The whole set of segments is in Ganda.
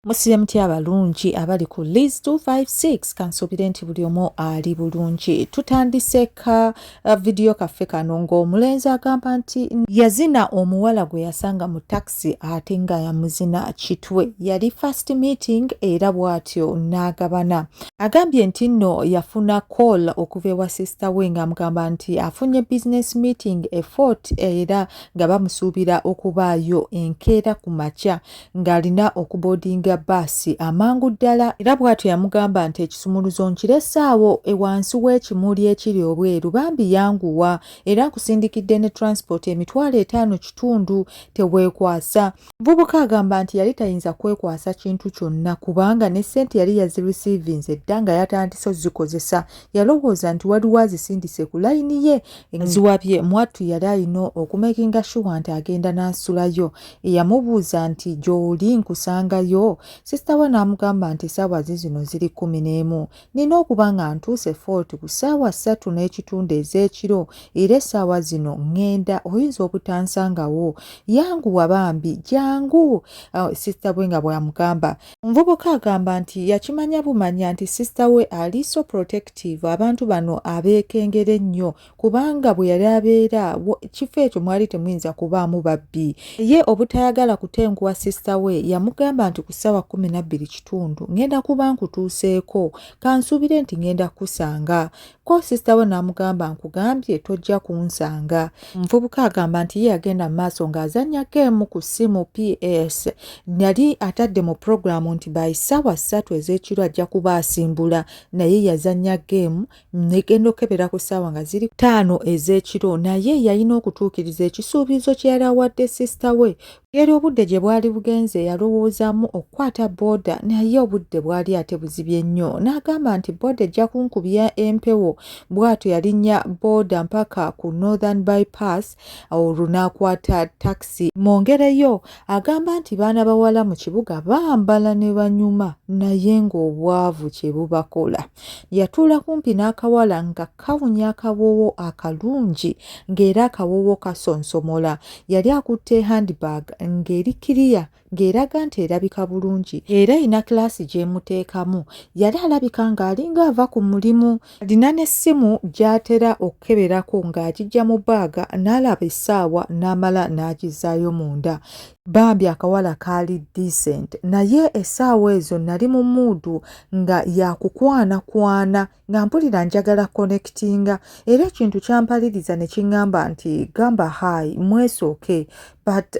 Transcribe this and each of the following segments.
Musire mutya abalungi abali ku Liz 256 kansuubire nti buli omu ali bulungi. Tutandise ka video kaffe kano ng'omulenzi agamba nti yazina omuwala gwe yasanga mu taxi ate nga yamuzina kitwe. Yali first meeting era bw'atyo n'agabana. Agambye nti nno yafuna call okuva ewa sister we ng'amugamba nti afunye business meeting e Fort era nga bamusuubira okubaayo enkeera ku makya ng'alina okuboardinga basi amangu ddala era bw'atyo yamugamba nti ekisumuluzo nkiresaawo wansi w'ekimuli ekiri obweru bambi yanguwa era nkusindikidde ne transport $5,000 teweekwasa. Muvubuka agamba nti yali tayinza kwekwasa kintu kyonna kubanga ne ssente yali yazireceivings dda nga yatandise ozikozesa. Yalowooza nti waliwo azisindise ku layini ye ziwabye mwattu yali alina okumakinga sure nti agenda n'asulayo. Yamubuuza nti gy'oli nkusangayo. Sister we n'amugamba nti essaawa zino ziri 11. Nina okuba nga ntuuse Fort ku ssaawa 3:30 ez'ekiro era essaawa zino ŋŋenda oyinza obutansangawo. Yanguwa bambi jangu. Sister we nga bw'amugamba. Omuvubuka agamba nti yakimanya bumanya nti sister we ali so protective abantu bano abeekengera ennyo kubanga bwe yali abeera kifo ekyo mwali temuyinza kubaamu babbi. Ye obutayagala kutenguwa sister we yamugamba nti ku ssaawa 12:00 ngenda kuba nkutuuseeko kansuubire nti ngenda kusanga. Ko sister we n'amugamba nkugambye tojja kunsanga. Omuvubuka agamba nti ye yagenda mu maaso ng'azannya geemu ku ssimu PS. Yali atadde mu programu nti by ssaawa 3 ez'ekiro ajja kuba asimbula naye yazannya geemu negenda okebera ku ssaawa nga ziri 5 ez'ekiro naye yalina okutuukiriza ekisuubizo kye yali awadde sister we. Yali obudde gye bwali bugenze yalowoozaamu okukwata booda naye obudde bwali ate buzibye nnyo. N'agamba nti booda ejja kunkubya empewo bw'atyo yalinnya booda mpaka ku Northern Bypass olwo n'akwata taxi. Mwongereyo agamba nti baana bawala mu kibuga bambala ne banyuma naye ng'obwavu kye bubakola. Yatuula kumpi n'akawala nga kawunya akawoowo akalungi ng'era akawoowo kasonsomola. Yali akutte handbag ng'eri kiriya ng'eraga nti erabika bulungi era ina kilasi gy'emuteekamu. Yali alabika ng'alinga ava ku mulimu. Alina n'essimu gy'atera okukeberako ng'agijja mu bbaaga n'alaba essaawa n'amala n'agizaayo munda. Bambi akawala kaali decent naye essaawa ezo nali mu muudu nga yakukwana nga mpulira njagala connectinga era ekintu kyampaliriza ne kiŋŋamba nti gamba hi mwesooke but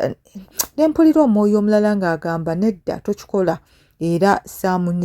ne mpulira omwoyo omulala ng'agamba nedda tokikola era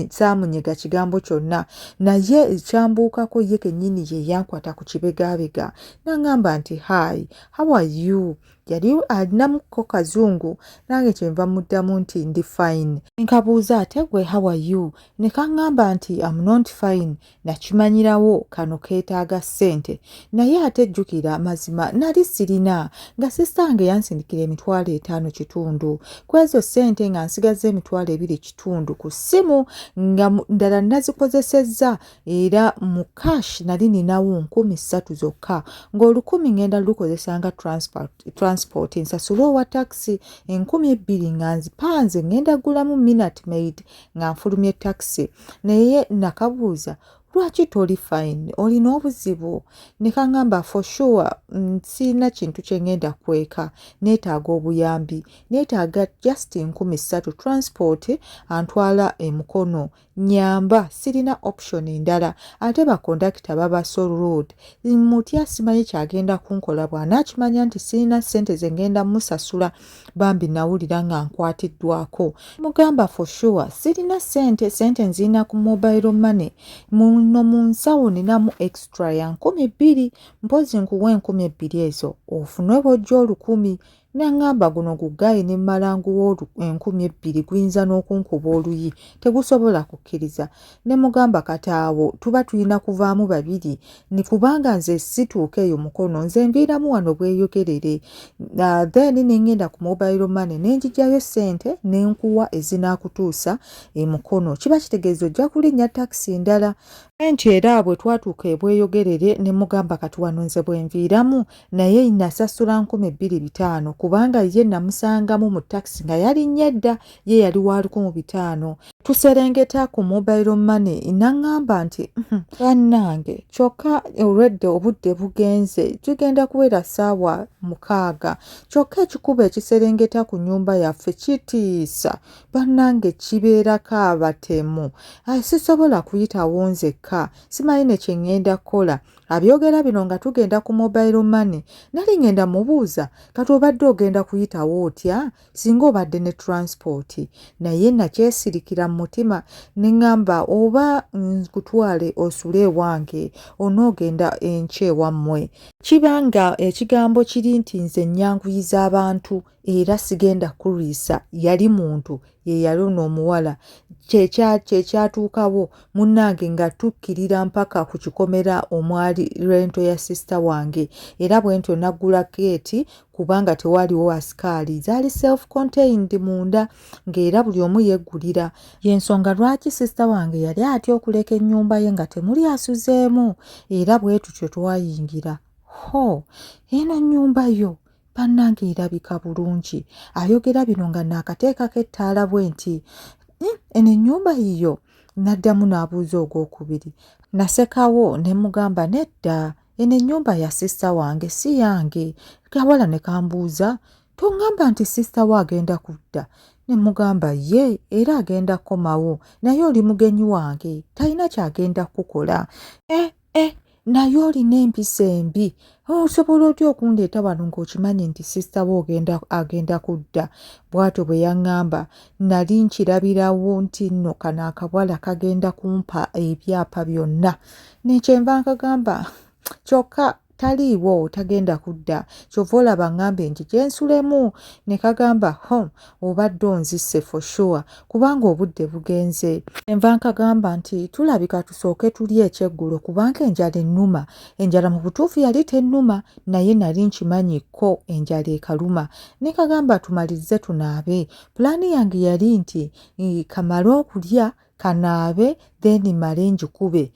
saamunyega kigambo kyonna naye ekyambuukako ye kennyini ye yankwata ku kibegaabega n'aŋŋamba nti hi how are you. Yali alinamuko kazungu nange kyenva muddamu nti ndi fine. Nkabuuza ate gwe how are you ne kaŋŋamba nti I'm not fine. Nakimanyirawo kano keetaaga ssente naye ate jjukira mazima nali sirina nga sistange yansindikira $5,000 ku ezo ssente nga nsigaza $2,200 ku ssimu nga ndala nazikozesezza era mu cash nali ninawo 3,000 zokka ng'olukumi ngenda lukozesa nga transport nsasula owa taxi 2,000 nga nzipanze ngenda gulamu Minute Maid nga nfulumye taxi naye nakabuuza lwaki toli fine olina obuzibu ne kaŋŋamba for sure sirina kintu kye ngenda kweka neetaaga obuyambi neetaaga just 3,000 transport antwala emukono nyamba sirina option endala ate bakondakita baba so road mutya simanyi kyagenda kunkola bw'anaakimanya nti sirina ssente ze ngenda musasula bambi nawulira nga nkwatiddwako. Mugamba for sure sirina ssente nzirina ku mobile money muno mu nsawo ninamu extra ya 2,000 mpozi nkuwa 2,000 ezo ofune bw'ojja 1,000 n'aŋŋamba guno gugayi ne mmalanguwa 2,000 guyinza n'okunkuba oluyi tegusobola kukkiriza. Ne mugamba kataawo tuba tulina kuvaamu babiri ni kubanga nze situuka eyo mukono nze nviiramu wano bweyogerere. Then nengenda ku mobile money nenjigyayo ssente nenkuwa ezinaakutuusa emukono. Kiba kitegeeza ojja kulinnya taxi ndala. Enti era bwe twatuuka ebweyogerere ne mugamba kati wano nze bwe nviiramu naye nasasula 2,500 kubanga ye namusangamu mu takisi nga yalinnya edda ye yali wa 1,500. Tuserengeta ku mobile money n'aŋŋamba nti bannange kyokka olwedde obudde bugenze tugenda kuwera ssaawa 6 kyokka ekikuba ekiserengeta ku nnyumba yaffe kitiisa bannange kibeerako abatemu sisobola kuyitawo nzekka simanyi ne kye ŋŋenda kukola. Abyogera bino nga tugenda ku mobile money nali ŋŋenda mubuuza kati obadde ogenda kuyitawo otya singa obadde ne transport naye nakyesirikira mu mutima ne ŋŋamba oba nkutwale osule ewange onoogenda enkya ewammwe. Kibanga ekigambo kiri nti nze nnyanguyiza abantu era sigenda kulwisa yali muntu ye yalona omuwala kyekyatuukawo munnange nga tukkirira mpaka ku kikomera omwali rento ya sisita wange era bwe ntyo naggula geeti kubanga tewaliwo asikaali zaali self contained munda ng'era buli omu yeggulira. Y'ensonga lwaki sisita wange yali atya okuleka ennyumba ye nga temuli asuzeemu era bwe tutyo twayingira. Eno nnyumba yo bannange erabika bulungi. Ayogera bino nga naakateekako ettaala bwe nti eno ennyumba yiyo. N'addamu n'abuuza ogwokubiri. Nasekawo ne mugamba nedda eno ennyumba ya sisita wange si yange. Kawala ne kambuuza toŋŋamba nti sisita wo agenda kudda. Ne mugamba ye era agenda kukomawo naye oli mugenyi wange talina kyagenda kukola. Naye olina empisa embi osobola otya okundeeta wano ng'okimanyi nti sisita wo agenda kudda. Bw'atyo bwe yaŋŋamba nali nkirabirawo nti nno kano akabwala kagenda kumpa ebyapa byonna nekyenva nkagamba kyokka taliiwo tagenda kudda kyova olaba ŋŋambe nti gyensulemu ne kagamba obadde onzisse for sure kubanga obudde bugenze. Enva nkagamba nti tulabika tusooke tulye ekyeggulo kubanga enjala ennuma. Enjala mu butuufu yali tennuma naye nali nkimanyiko enjala ekaluma. Ne kagamba tumalirize tunaabe. Pulaani yange yali nti kamale okulya kanaabe then male njikube.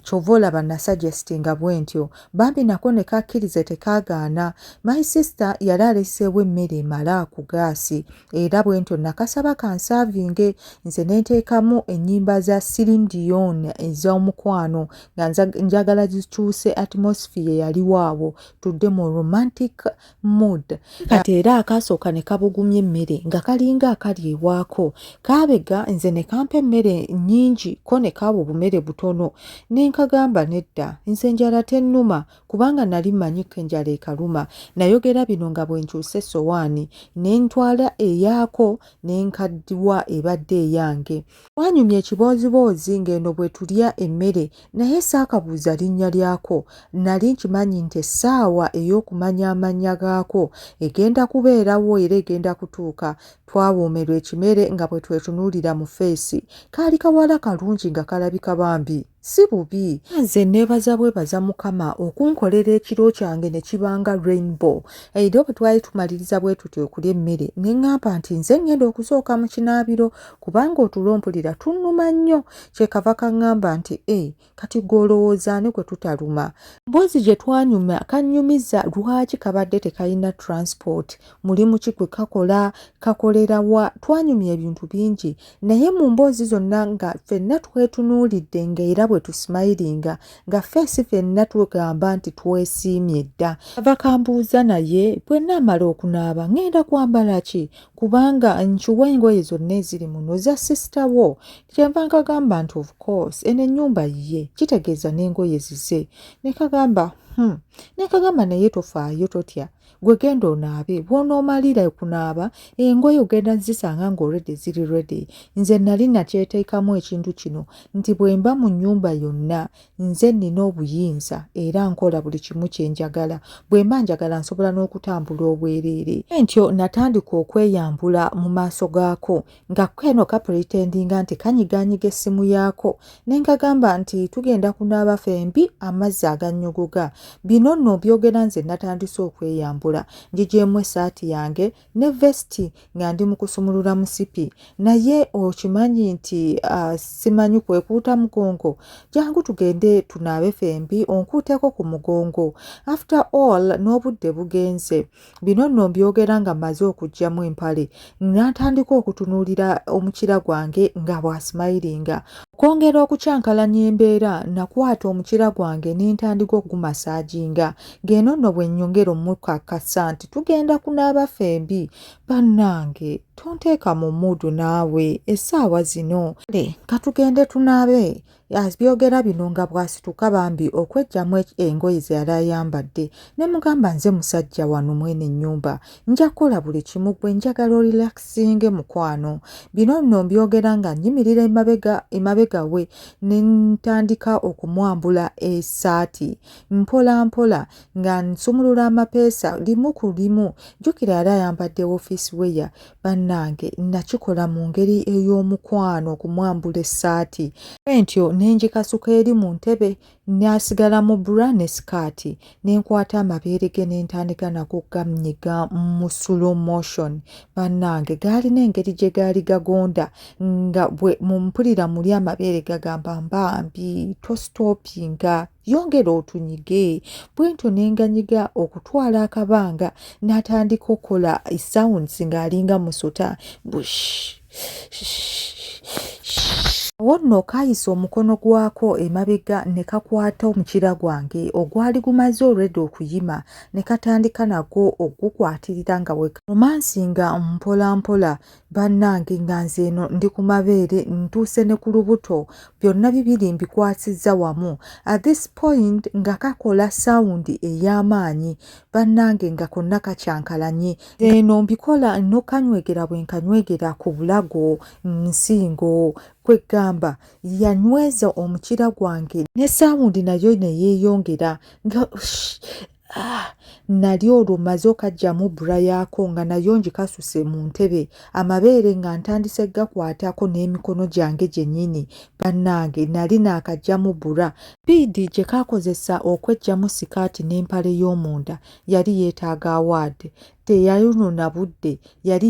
Kyova olaba nasuggestinga bwe ntyo bambi nako ne kakkirize tekaagaana. My sister yali aleseewo emmere emala ku gaasi era bwe ntyo nakasaba kansaavinge nze ne nteekamu ennyimba za Celine Dion ez'omukwano nga njagala zikyuse atmosphere yaliwo awo tudde mu romantic mood. Kati era akaasooka ne kabugumya emmere nga kalinga akali ewaako kaabega nze ne kampa emmere nnyingi ko ne kaaba obumere butono. Nenkagamba nedda nze enjala tennuma kubanga nali manyiko enjala ekaluma. Nayogera bino nga bwe nkyusa essowaani ne ntwala eyaako ne nkaddiwa ebadde eyange. Twanyumya ekibooziboozi ng'eno bwe tulya emmere naye saakabuuza linnya lyako. Nali nkimanyi nti essaawa ey'okumanya amannya gaako egenda kubeerawo era egenda kutuuka. Twawoomerwa ekimere nga bwe twetunuulira mu feesi. Kaali kawala kalungi nga kalabika bambi si bubi. Nze neebaza bwebaza Mukama okunkolera ekiro kyange ne kibanga rainbow. Era bwe twali tumaliriza bwe tutyo okulya emmere ne ŋŋamba nti nze ŋŋenda okusooka mu kinaabiro kubanga otulompulira tunnuma nnyo. Kyekava kaŋŋamba nti kati gw'olowooza ani gwe tutaluma. Mboozi gye twanyuma kannyumiza lwaki kabadde tekalina transport. Mulimu ki gwe kakola kakolera wa. Twanyumya ebintu bingi naye mu mboozi zonna nga ffenna twetunuulidde ng'era bwe tusimayiringa nga feesi ffenna tugamba nti twesiimye dda. Kava kambuuza naye bwe naamala okunaaba ŋŋenda kwambala ki kubanga nkiwa engoye zonna eziri muno za sisita wo. Kyenva nkagamba nti of course eno ennyumba ye kitegeeza n'engoye zize. Ne kagamba naye tofaayo totya gwe genda onaabe bw'onoomalira okunaaba engoye ogenda zisanga ng'olredde ziri ready. Nze nali nakyeteekamu ekintu kino nti bwe mba mu nnyumba yonna nze nina obuyinza era nkola buli kimu kye njagala. Bwe mba njagala nsobola n'okutambula obwereere. Entyo natandika okweyambula mu maaso gaako nga keno kapretendinga nti kanyigaanyiga essimu yaako. Ne nkagamba nti tugenda kunaaba fembi amazzi agannyogoga. Bino nno byogera nze natandise okweyambula. ntambula njigyemu essaati yange ne vesti nga ndi mu kusumulula musipi naye okimanyi nti simanyi kwekuuta mugongo jangu tugende tunaabe fembi onkuuteko ku mugongo after all n'obudde bugenze bino nno mbyogera nga mmaze okuggyamu empale natandika okutunuulira omukira gwange nga bw'asimayiringa okwongera okukyankalanya embeera nakwata omukira gwange n'entandika okugumasaajinga ng'eno nno bwe nnyongera omukakasa nti tugenda kunaaba fembi bannange tonteeka mu muudu naawe essaawa zino katugende tunaabe byogera bino nga bw'asituka bambi okweggyamu engoye ze yali ayambadde ne mugamba nze musajja wano mwene ennyumba nja kukola buli kimu gwe njagala orelaxinge mukwano bino nno mbyogera nga nnyimirira emabega we ne ntandika okumwambula essaati mpola mpola nga nsumulula amapeesa limu ku limu jjukira yali ayambadde office weya bannange nakikola mu ngeri ey'omukwano okumwambula essaati entyo nenjikasuka eri mu ntebe nasigala mu bra ne sikaati nenkwata amabeere ge nentandika nago gamnyiga mu slow motion bannange gaalina engeri gye gaali gagonda nga bwe mumpulira muli amabeere gagamba mbambi tostopinga yongera otunyige bwentyo nenganyiga okutwala akabanga n'atandika okukola sounds ng'alinga musota bush wonno kaayisa omukono gwako emabega ne kakwata omukira gwange ogwali gumaze already okuyima ne katandika nagwo ogukwatirira nga we romansi nga mpola mpola bannange nga nze eno ndi ku mabeere ntuuse ne ku lubuto byonna bibiri mbikwasizza wamu at this point nga kakola sound ey'amaanyi bannange nga konna kakyankalanye eno mbikola n'okanywegera bwe nkanywegera ku bulago nsingo kwegamba yanyweza omukira gwange ne sound nayo ne yeeyongera nga nali olwo maze okajjamu bra yaako nga nayo njikasuse mu ntebe amabeere nga ntandise gakwatako n'emikono gyange gyennyini bannange nali naakajjamu bra biidi gye kaakozesa okweggyamu sikaati n'empale y'omunda yali yeetaaga awaadi teyayonona budde yali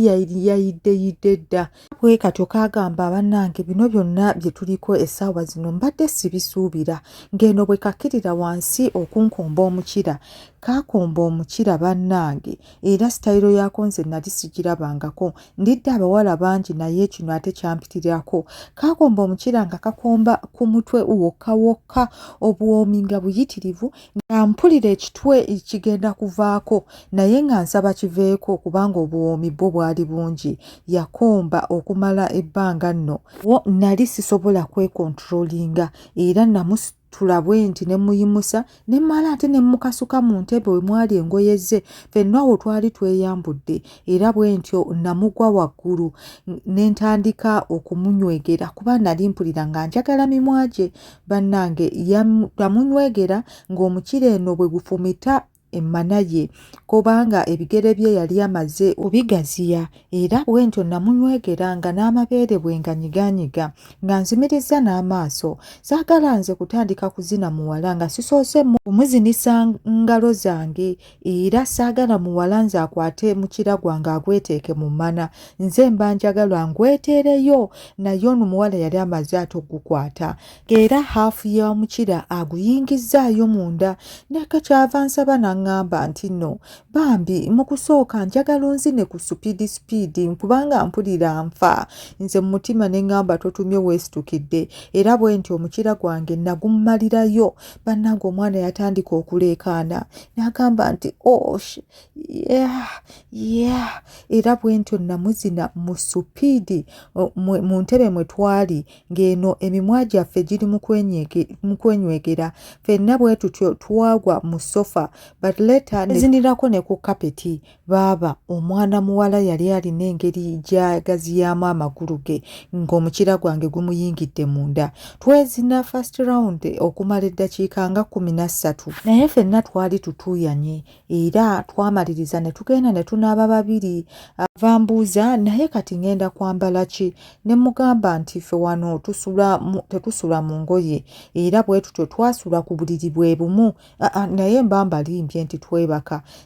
yayidde dda bwe katyo kaagamba bannange bino byonna bye tuliko essaawa zino mbadde sibisuubira ng'eno bwe kakkirira wansi okunkomba omukira kaakomba omukira bannange era sitayiro yaako nze nali sigirabangako ndidde abawala bangi naye kino ate kyampitirako kaakomba omukira nga kakomba ku mutwe wokka wokka obuwoomi nga buyitirivu nga mpulira ekitwe kigenda kuvaako naye nga nsaba kiveeko kubanga obuwoomi bwo bwali bungi yakomba okumala ebbanga nno nali sisobola kwekontrolinga era tulabwe nti ne muyimusa ne mala ate ne mukasuka mu ntebe we mwali engoye ze ffenna awo twali tweyambudde era bwe ntyo namugwa waggulu ne ntandika okumunywegera kuba nali mpulira nga njagala mimwa gye bannange yamunywegera ng'omukira eno bwe gufumita emmana ye kubanga ebigere bye yali amaze obigaziya era bwentyo namunywegera nga n'amabeere bwe nganyiganyiga nga nzimiriza n'amaaso saagala nze kutandika kuzina muwala nga sisoose kumuzinisa ngalo zange era saagala muwala nze akwate mukira gwange agweteeke mu mana nze mba njagala ngweteereyo naye ono muwala yali amaze ate okugukwata era haafu y'omukira aguyingizaayo munda nekakyava nsaba ngamba nti no bambi mu kusooka njagala onzine ku supiidi kubanga mpulira nfa nze mu mutima ne ngamba totumye weesitukidde era bwe nti omukira gwange nagummalirayo bannange omwana yatandika okuleekaana n'agamba nti era bwe ntyo namuzina mu supiidi mu ntebe mwe twali ng'eno emimwa gyaffe giri mu kwenywegera ffenna bwe tutyo twagwa mu sofa but later nezinirako ne ku kapeti baaba omwana muwala yali alina engeri gyagaziyamu amagulu ge ng'omukira gwange gumuyingidde munda twezina first round okumala eddakiika nga 13 naye ffenna twali tutuuyanye era twamaliriza ne tugenda ne tunaaba babiri avambuuza naye kati ngenda kwambala ki ne mugamba nti ffe wano tetusula mu ngoye era bwe tutyo twasula ku buliri bwe bumu naye mbamba limbye nti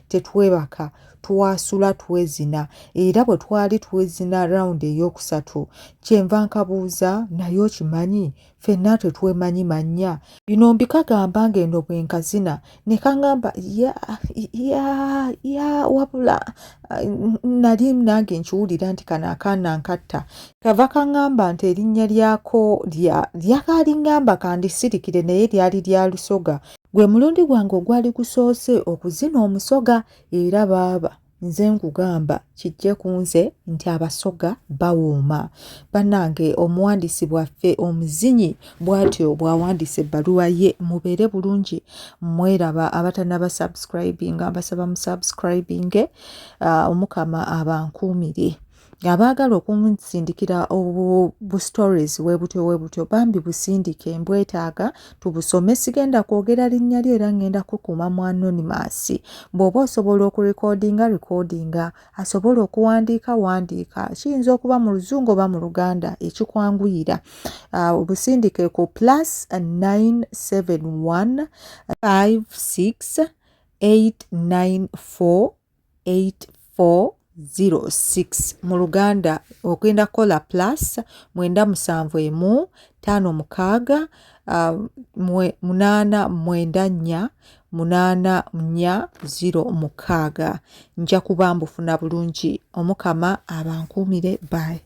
tetwebaka twasula twezina era bwe twali twezina round eyokusatu kyenva nkabuuza naye okimanyi ffenna tetwemanyi mannya bino mbikagamba ngendo bwe nkazina ne kaŋŋamba wabula nali nange nkiwulira nti kano akaana nkatta kava kaŋŋamba nti erinnya lyako lyakaali ŋŋamba kandisirikire naye lyali lya Lusoga gwe mulundi gwange ogwali gusoose okuzina omusoga era baaba nze nkugamba kijje ku nze nti abasoga bawooma bannange omuwandiisi bwaffe omuzinyi bw'atyo bw'awandiisa ebbaluwa ye mubeere bulungi mweraba abatannaba subscribinga mbasaba mu subscribinge omukama abankuumire abaagala okunsindikira bu stories webutyo bambi busindike mbwetaaga tubusome sigenda kwogera linnya lyo era ngenda kukuma mu anonymous bw'oba osobola okurekodinga asobola okuwandiika kiyinza okuba mu Luzungu oba mu Luganda ekikwanguyira busindike ku +971 56 894 8406 mu Luganda ogenda kukola +971 56 894 8406 nja kuba mbufuna bulungi omukama abankuumire bye.